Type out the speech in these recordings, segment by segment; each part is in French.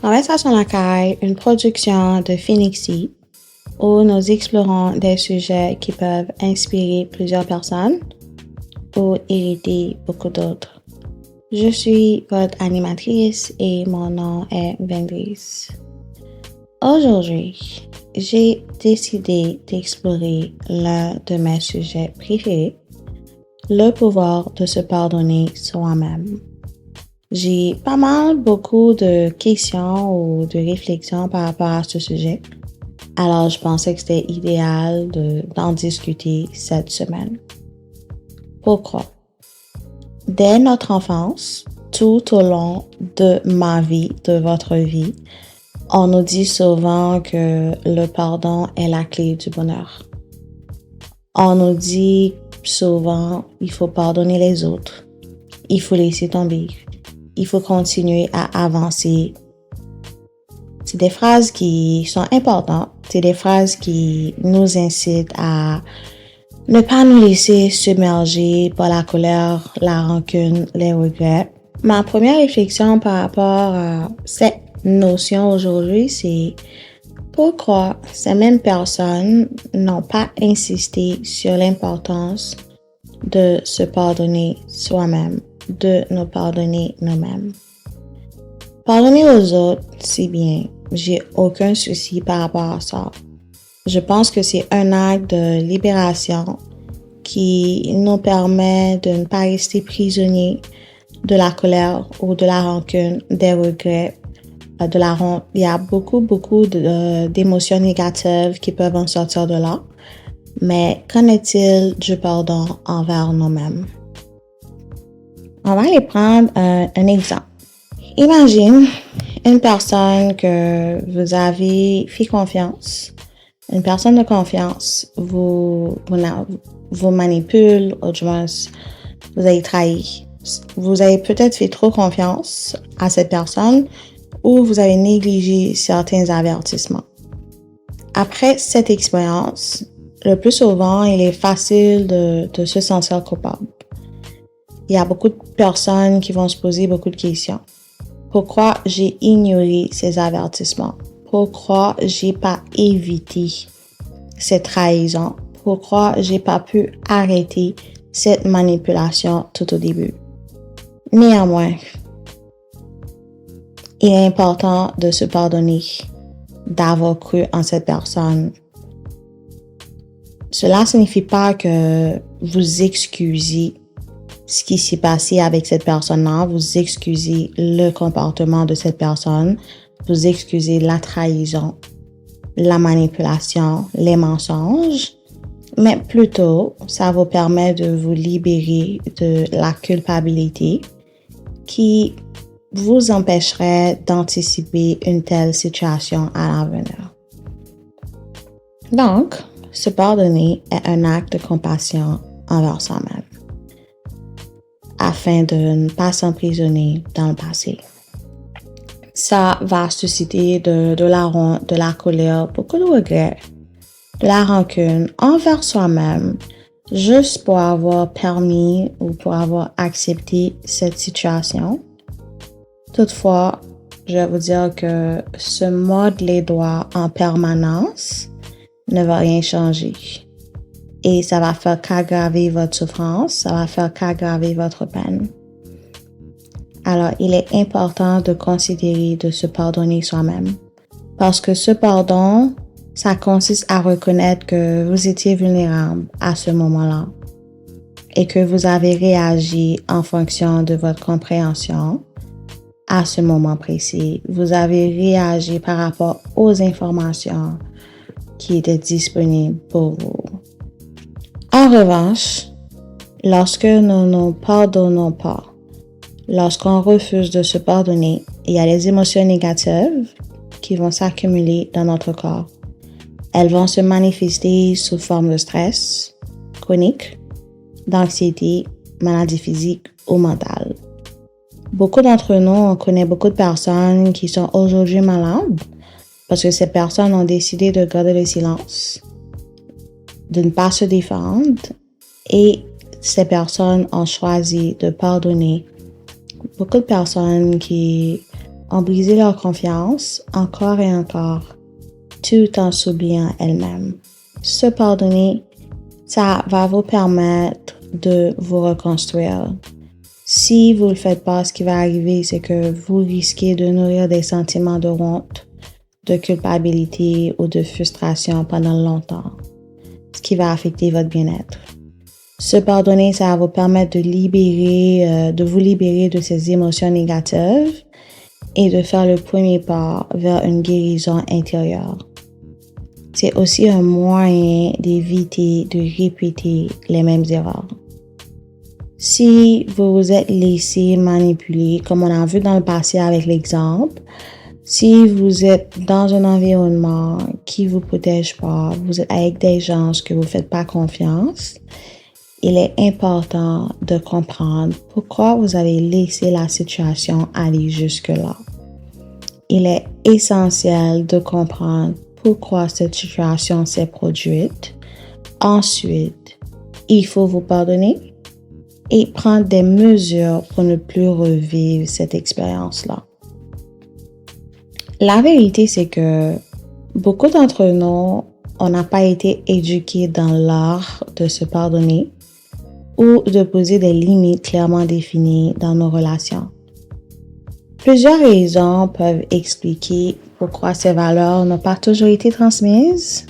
Conversation locale, une production de Phoenixy où nous explorons des sujets qui peuvent inspirer plusieurs personnes ou irriter beaucoup d'autres. Je suis votre animatrice et mon nom est Vendris. Aujourd'hui, j'ai décidé d'explorer l'un de mes sujets préférés, le pouvoir de se pardonner soi-même. J'ai pas mal beaucoup de questions ou de réflexions par rapport à ce sujet. Alors, je pensais que c'était idéal d'en discuter cette semaine. Pourquoi? Dès notre enfance, tout au long de ma vie, de votre vie, on nous dit souvent que le pardon est la clé du bonheur. On nous dit souvent, il faut pardonner les autres. Il faut laisser tomber. Il faut continuer à avancer. C'est des phrases qui sont importantes. C'est des phrases qui nous incitent à ne pas nous laisser submerger par la colère, la rancune, les regrets. Ma première réflexion par rapport à cette notion aujourd'hui, c'est pourquoi ces mêmes personnes n'ont pas insisté sur l'importance de se pardonner soi-même, de nous pardonner nous-mêmes. Pardonner aux autres, c'est bien. J'ai aucun souci par rapport à ça. Je pense que c'est un acte de libération qui nous permet de ne pas rester prisonniers de la colère ou de la rancune, des regrets, de la honte. Il y a beaucoup d'émotions négatives qui peuvent en sortir de là. Mais qu'en est-il du pardon envers nous-mêmes? On va aller prendre un exemple. Imagine une personne que vous avez fait confiance, une personne de confiance vous manipule, ou du moins vous avez trahi. Vous avez peut-être fait trop confiance à cette personne ou vous avez négligé certains avertissements. Après cette expérience, le plus souvent, il est facile de se sentir coupable. Il y a beaucoup de personnes qui vont se poser beaucoup de questions. Pourquoi j'ai ignoré ces avertissements? Pourquoi j'ai pas évité cette trahison? Pourquoi j'ai pas pu arrêter cette manipulation tout au début? Néanmoins, il est important de se pardonner, d'avoir cru en cette personne. Cela ne signifie pas que vous excusez ce qui s'est passé avec cette personne-là, vous excusez le comportement de cette personne, vous excusez la trahison, la manipulation, les mensonges, mais plutôt, ça vous permet de vous libérer de la culpabilité qui vous empêcherait d'anticiper une telle situation à l'avenir. Donc, se pardonner est un acte de compassion envers soi-même, afin de ne pas s'emprisonner dans le passé. Ça va susciter de la honte, de la colère, beaucoup de regrets, de la rancune envers soi-même, juste pour avoir permis ou pour avoir accepté cette situation. Toutefois, je vais vous dire que se mordre les doigts en permanence ne va rien changer. Et ça va faire qu'aggraver votre souffrance, ça va faire qu'aggraver votre peine. Alors, il est important de considérer de se pardonner soi-même. Parce que ce pardon, ça consiste à reconnaître que vous étiez vulnérable à ce moment-là et que vous avez réagi en fonction de votre compréhension à ce moment précis. Vous avez réagi par rapport aux informations qui étaient disponibles pour vous. En revanche, lorsque nous ne nous pardonnons pas, lorsqu'on refuse de se pardonner, il y a des émotions négatives qui vont s'accumuler dans notre corps. Elles vont se manifester sous forme de stress chronique, d'anxiété, maladie physique ou mentale. Beaucoup d'entre nous, on connaît beaucoup de personnes qui sont aujourd'hui malades parce que ces personnes ont décidé de garder le silence, de ne pas se défendre, et ces personnes ont choisi de pardonner. Beaucoup de personnes qui ont brisé leur confiance encore et encore, tout en s'oubliant elles-mêmes. Se pardonner, ça va vous permettre de vous reconstruire. Si vous ne le faites pas, ce qui va arriver, c'est que vous risquez de nourrir des sentiments de honte, de culpabilité ou de frustration pendant longtemps, ce qui va affecter votre bien-être. Se pardonner, ça va vous permettre de vous libérer de ces émotions négatives et de faire le premier pas vers une guérison intérieure. C'est aussi un moyen d'éviter de répéter les mêmes erreurs. Si vous vous êtes laissé manipuler, comme on a vu dans le passé avec l'exemple, si vous êtes dans un environnement qui vous protège pas, vous êtes avec des gens que vous faites pas confiance, il est important de comprendre pourquoi vous avez laissé la situation aller jusque-là. Il est essentiel de comprendre pourquoi cette situation s'est produite. Ensuite, il faut vous pardonner et prendre des mesures pour ne plus revivre cette expérience-là. La vérité, c'est que beaucoup d'entre nous, on n'a pas été éduqués dans l'art de se pardonner ou de poser des limites clairement définies dans nos relations. Plusieurs raisons peuvent expliquer pourquoi ces valeurs n'ont pas toujours été transmises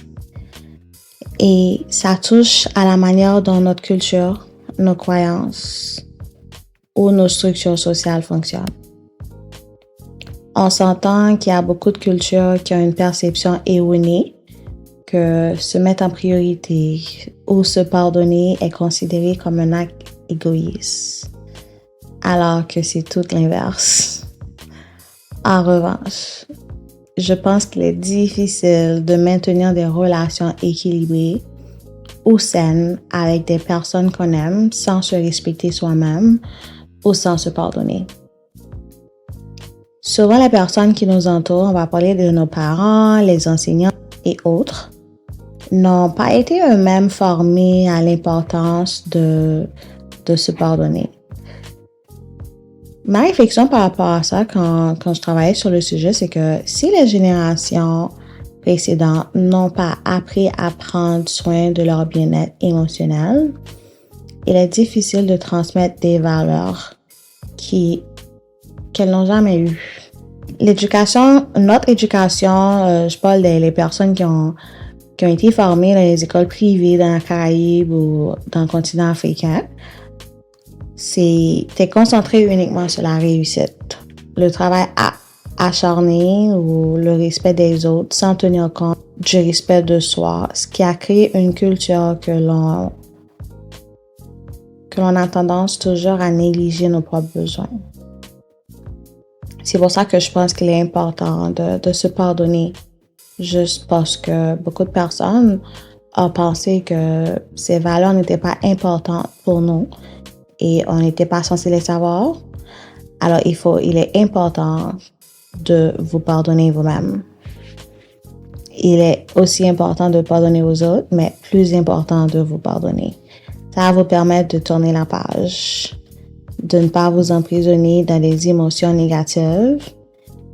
et ça touche à la manière dont notre culture, nos croyances ou nos structures sociales fonctionnent. On s'entend qu'il y a beaucoup de cultures qui ont une perception erronée que se mettre en priorité ou se pardonner est considéré comme un acte égoïste, alors que c'est tout l'inverse. En revanche, je pense qu'il est difficile de maintenir des relations équilibrées ou saines avec des personnes qu'on aime sans se respecter soi-même ou sans se pardonner. Souvent, les personnes qui nous entourent, on va parler de nos parents, les enseignants et autres, n'ont pas été eux-mêmes formés à l'importance de se pardonner. Ma réflexion par rapport à ça, quand je travaillais sur le sujet, c'est que si les générations précédentes n'ont pas appris à prendre soin de leur bien-être émotionnel, il est difficile de transmettre des valeurs qu'elles n'ont jamais eues. Notre éducation, je parle des personnes qui ont été formées dans les écoles privées dans la Caraïbe ou dans le continent africain, t'es concentré uniquement sur la réussite, le travail acharné ou le respect des autres sans tenir compte du respect de soi, ce qui a créé une culture que l'on a tendance toujours à négliger nos propres besoins. C'est pour ça que je pense qu'il est important de se pardonner, juste parce que beaucoup de personnes ont pensé que ces valeurs n'étaient pas importantes pour nous et on n'était pas censé les savoir. Alors, il est important de vous pardonner vous-même. Il est aussi important de pardonner aux autres, mais plus important de vous pardonner. Ça va vous permettre de tourner la page, de ne pas vous emprisonner dans des émotions négatives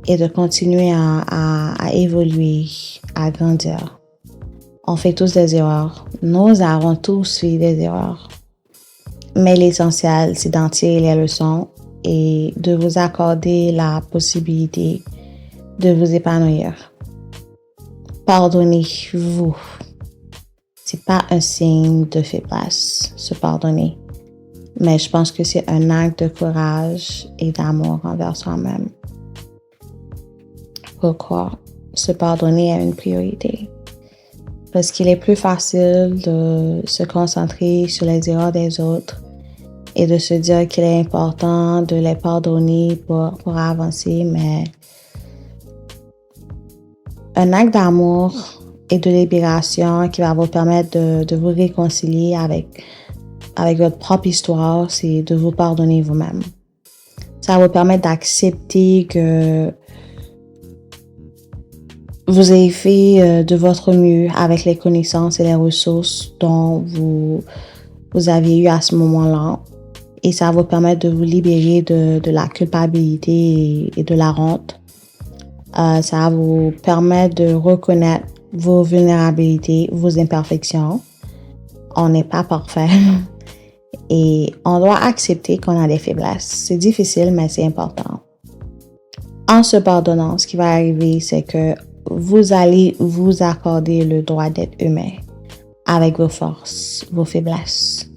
et de continuer à évoluer, à grandir. On fait tous des erreurs. Nous avons tous fait des erreurs. Mais l'essentiel, c'est d'en tirer les leçons et de vous accorder la possibilité de vous épanouir. Pardonnez-vous. C'est pas un signe de faiblesse, se pardonner. Mais je pense que c'est un acte de courage et d'amour envers soi-même. Pourquoi se pardonner est une priorité? Parce qu'il est plus facile de se concentrer sur les erreurs des autres et de se dire qu'il est important de les pardonner pour avancer, mais un acte d'amour et de libération qui va vous permettre de vous réconcilier avec votre propre histoire, c'est de vous pardonner vous-même. Ça va vous permettre d'accepter que vous avez fait de votre mieux avec les connaissances et les ressources dont vous aviez eu à ce moment-là et ça va vous permettre de vous libérer de la culpabilité et de la honte. Ça va vous permettre de reconnaître vos vulnérabilités, vos imperfections. On n'est pas parfait et on doit accepter qu'on a des faiblesses. C'est difficile, mais c'est important. En se pardonnant, ce qui va arriver, c'est que vous allez vous accorder le droit d'être humain avec vos forces, vos faiblesses.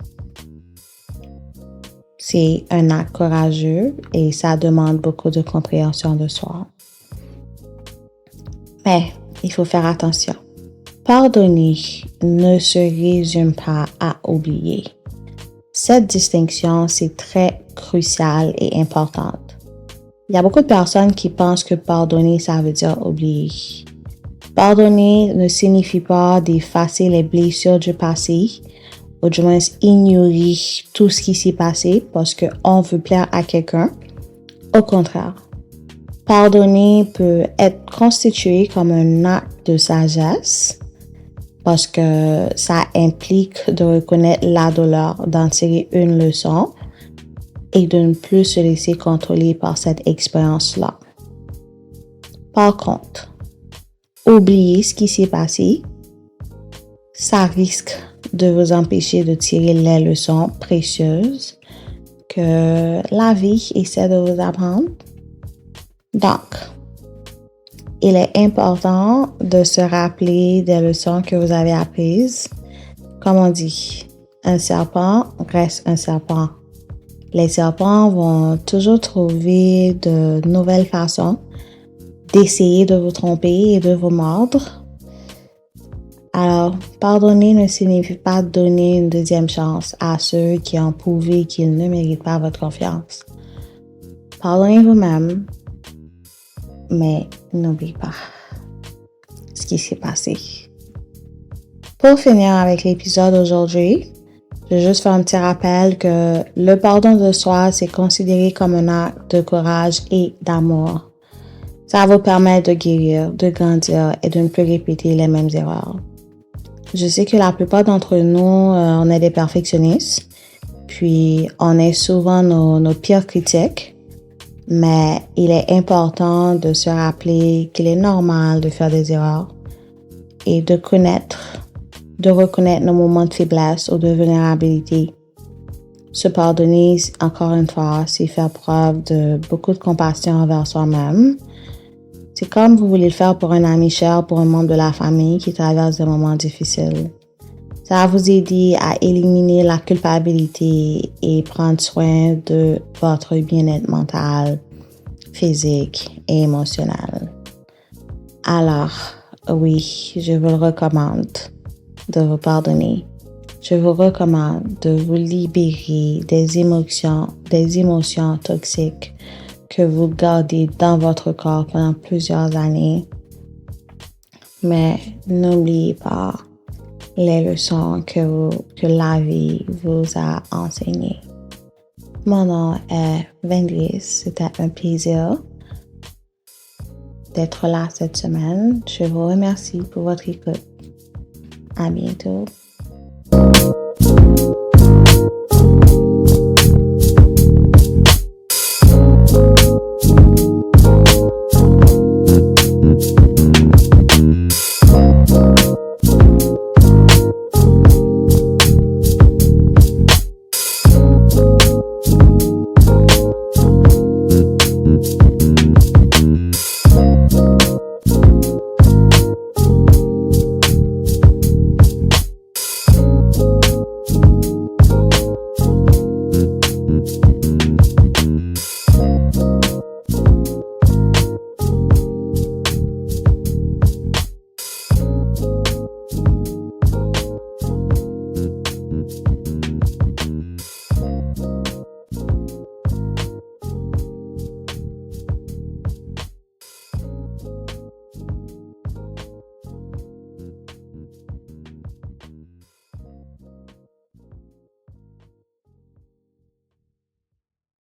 C'est un acte courageux et ça demande beaucoup de compréhension de soi. Mais il faut faire attention. Pardonner ne se résume pas à oublier. Cette distinction, c'est très crucial et importante. Il y a beaucoup de personnes qui pensent que pardonner, ça veut dire oublier. Pardonner ne signifie pas d'effacer les blessures du passé, ou du moins ignorer tout ce qui s'est passé parce qu'on veut plaire à quelqu'un. Au contraire, pardonner peut être constitué comme un acte de sagesse parce que ça implique de reconnaître la douleur, d'en tirer une leçon et de ne plus se laisser contrôler par cette expérience-là. Par contre, oublier ce qui s'est passé, ça risque de vous empêcher de tirer les leçons précieuses que la vie essaie de vous apprendre. Donc, il est important de se rappeler des leçons que vous avez apprises. Comme on dit, un serpent reste un serpent. Les serpents vont toujours trouver de nouvelles façons d'essayer de vous tromper et de vous mordre. Alors, pardonner ne signifie pas donner une deuxième chance à ceux qui ont prouvé qu'ils ne méritent pas votre confiance. Pardonnez vous-même, mais n'oubliez pas ce qui s'est passé. Pour finir avec l'épisode d'aujourd'hui, je vais juste faire un petit rappel que le pardon de soi, c'est considéré comme un acte de courage et d'amour. Ça va vous permettre de guérir, de grandir et de ne plus répéter les mêmes erreurs. Je sais que la plupart d'entre nous, on est des perfectionnistes, puis on est souvent nos pires critiques, mais il est important de se rappeler qu'il est normal de faire des erreurs et de reconnaître nos moments de faiblesse ou de vulnérabilité. Se pardonner, encore une fois, c'est faire preuve de beaucoup de compassion envers soi-même. C'est comme vous voulez le faire pour un ami cher, pour un membre de la famille qui traverse des moments difficiles. Ça va vous aider à éliminer la culpabilité et prendre soin de votre bien-être mental, physique et émotionnel. Alors, oui, je vous le recommande de vous pardonner. Je vous recommande de vous libérer des émotions toxiques que vous gardez dans votre corps pendant plusieurs années. Mais n'oubliez pas les leçons que la vie vous a enseignées. Mon nom est Vendrisse. C'était un plaisir d'être là cette semaine. Je vous remercie pour votre écoute. À bientôt.